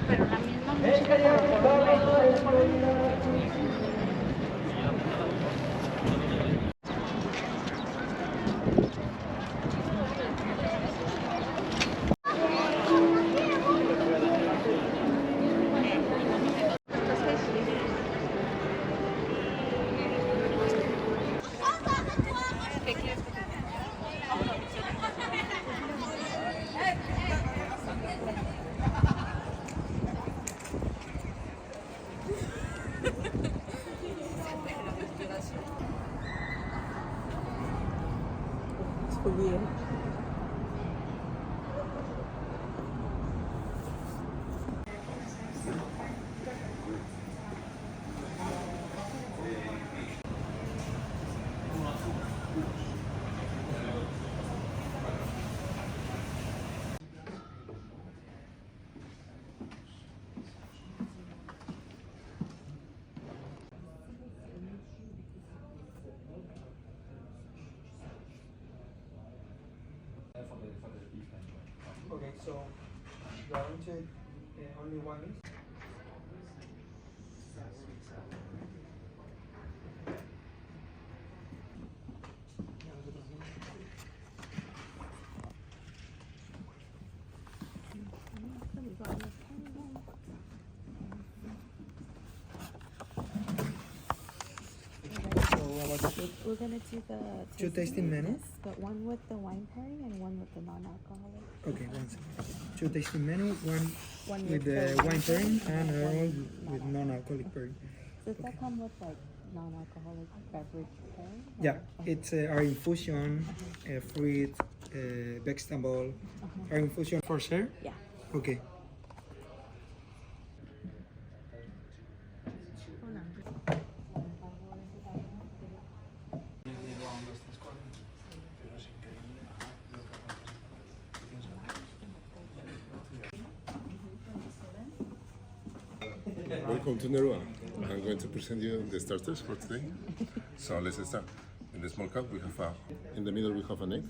Pero la misma música como por online. So weird. Okay, so you are going to only one list. We're gonna do the Two tasting menu. yes, but one with the wine pairing and one with the non-alcoholic. Okay, one second. Two tasting menu, one with the the wine pairing and another one with non-alcoholic pairing. Does that come with like non-alcoholic beverage pairing? Yeah, it's our infusion, fruit, vegetable, our infusion for sure. Yeah. Okay. Welcome to Nerua. I'm going to present you the starters for today. So let's start. In the small cup we have in the middle we have an egg.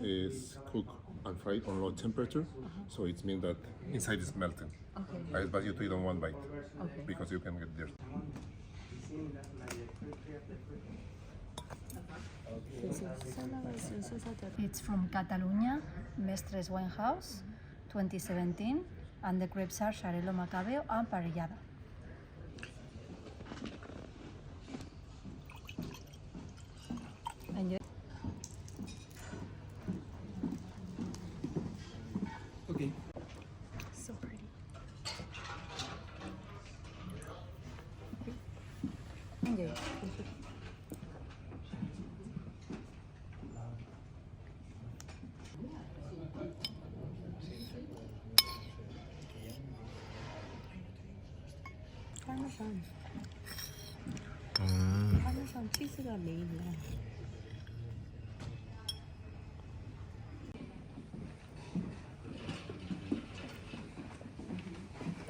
It's cooked and fried on low temperature, so it means that inside is melting. Okay. I advise you to eat on one bite Okay. because you can get dirt. It's from Catalonia, Mestres Wine House, 2017, and the grapes are Xarel·lo Macabeo and Parellada. Enjoy. Okay. So pretty. Enjoy. Parmesan. Parmesan 치즈가 메인이야.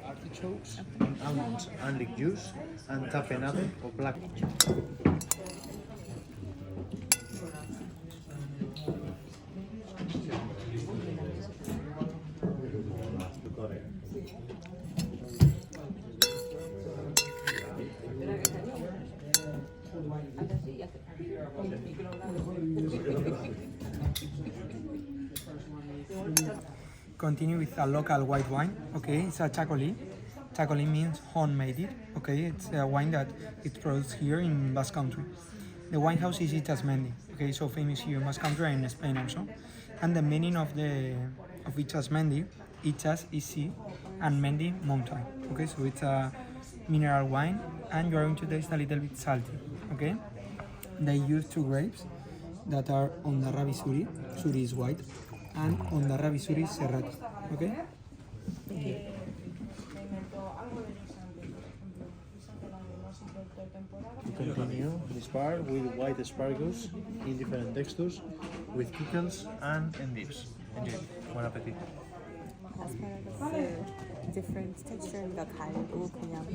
Artichokes, almonds and leek juice, and tapenade or black. Continue with a local white wine. Okay, it's a Chacoli. Chacoli means homemade. Okay, it's a wine that it's produced here in Basque Country. The wine house is Itxasmendi. Okay, so famous here in Basque Country and in Spain also. And the meaning of Itxasmendi, Itxas is sea, and Mendi mountain. Okay, so it's a mineral wine, and you're going to taste a little bit salty. Okay, they use two grapes that are Ondarrabi Suri. Suri is white, and Ondarrabi Suri is Serrati. Okay. Continue this part with white asparagus in different textures, with pickles and endives. Enjoy. Bon appetit. Asparagus different texture in the kind. 그냥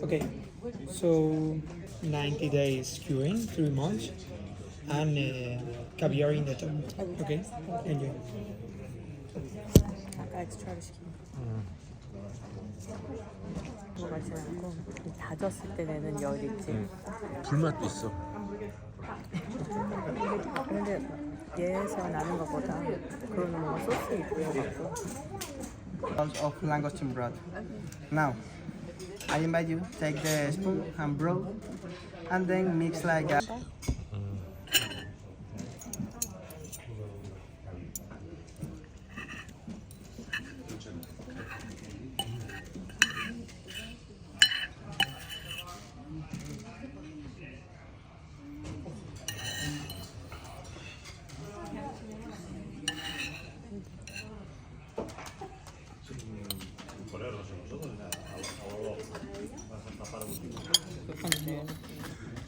Okay, so 90 days curing, 3 months, and caviar in the top. Okay, enjoy. 아까 엑스트라를 시킨 거 맛이 않고 다졌을 때 내는 열 있지. 불맛도 있어. 근데 얘에서 나는 것보다 그런 뭔가 소스 있는 것 같고. Of langoustine broth. Now, I invite you take the spoon and broth, and then mix like a.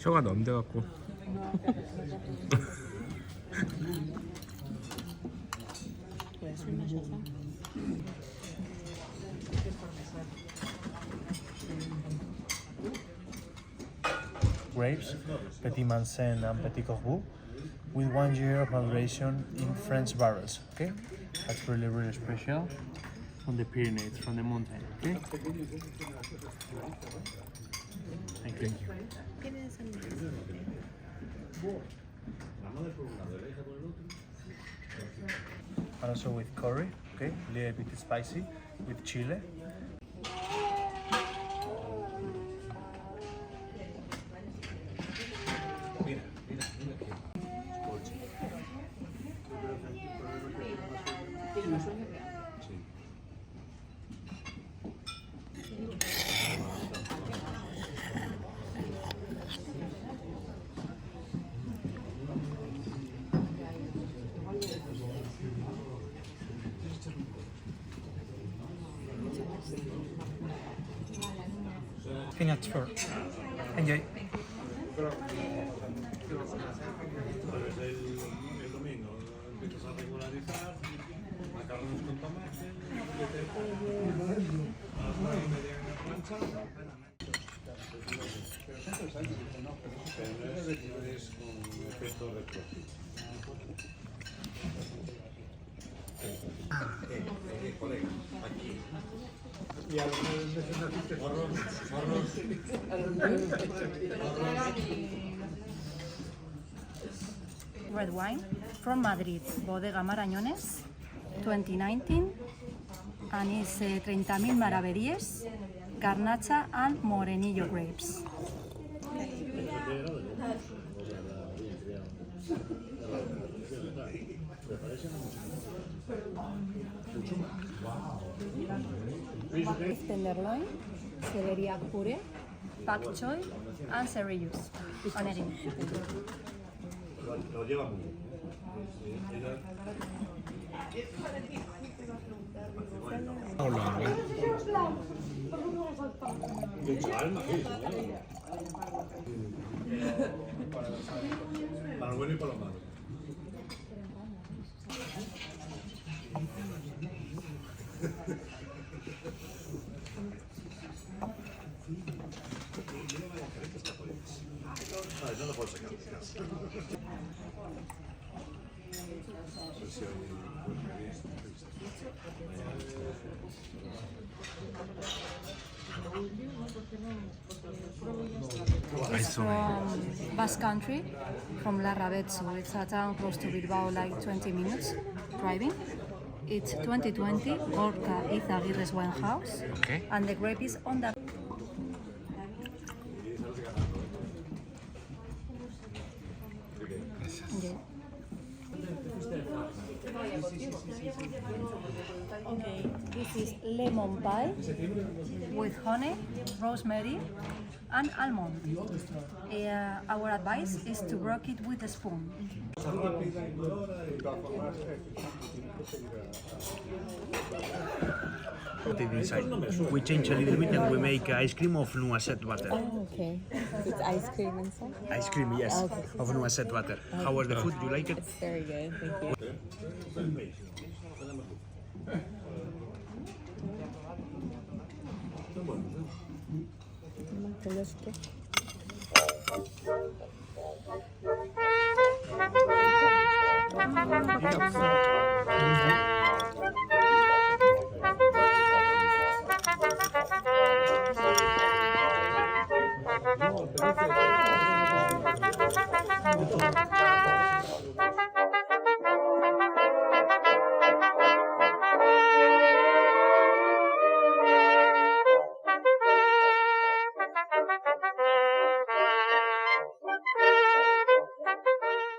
혀가 넘대갖고. 왜 술 마셔서? Grapes, Petit Manseng and Petit Corbeau, with 1 year of maduration in French barrels. Okay, that's really really special. From the Pyrenees, from the mountain. Okay. Thank you. And also with curry, okay, a little bit spicy, with chile. Peanuts for. Enjoy. Red wine from Madrid, Bodega Marañones, 2019, and it's 30.000 maravedíes, Garnacha and Morenillo grapes. Tenderloin, celeriac puree, pak choy, and cereus. Honorin. 올라간 거야? Para lo bueno y para lo malo. No lo puedo sacar. It's from Basque Country, from Larrabetzu. It's a town close to Bilbao, like 20 minutes driving. It's 2020, Gorka Izaguirre's wine house, Okay. and the grape is on the. Yeah. Okay, this is lemon pie with honey, rosemary, and almond. Our advice is to work it with a spoon. Inside. We change a little bit and we make ice cream of noisette butter. Oh, okay. It's ice cream inside? Ice cream, yes, Okay. of noisette butter. How was the food? You like it? It's very good, thank you. 돌려줄게. Yeah.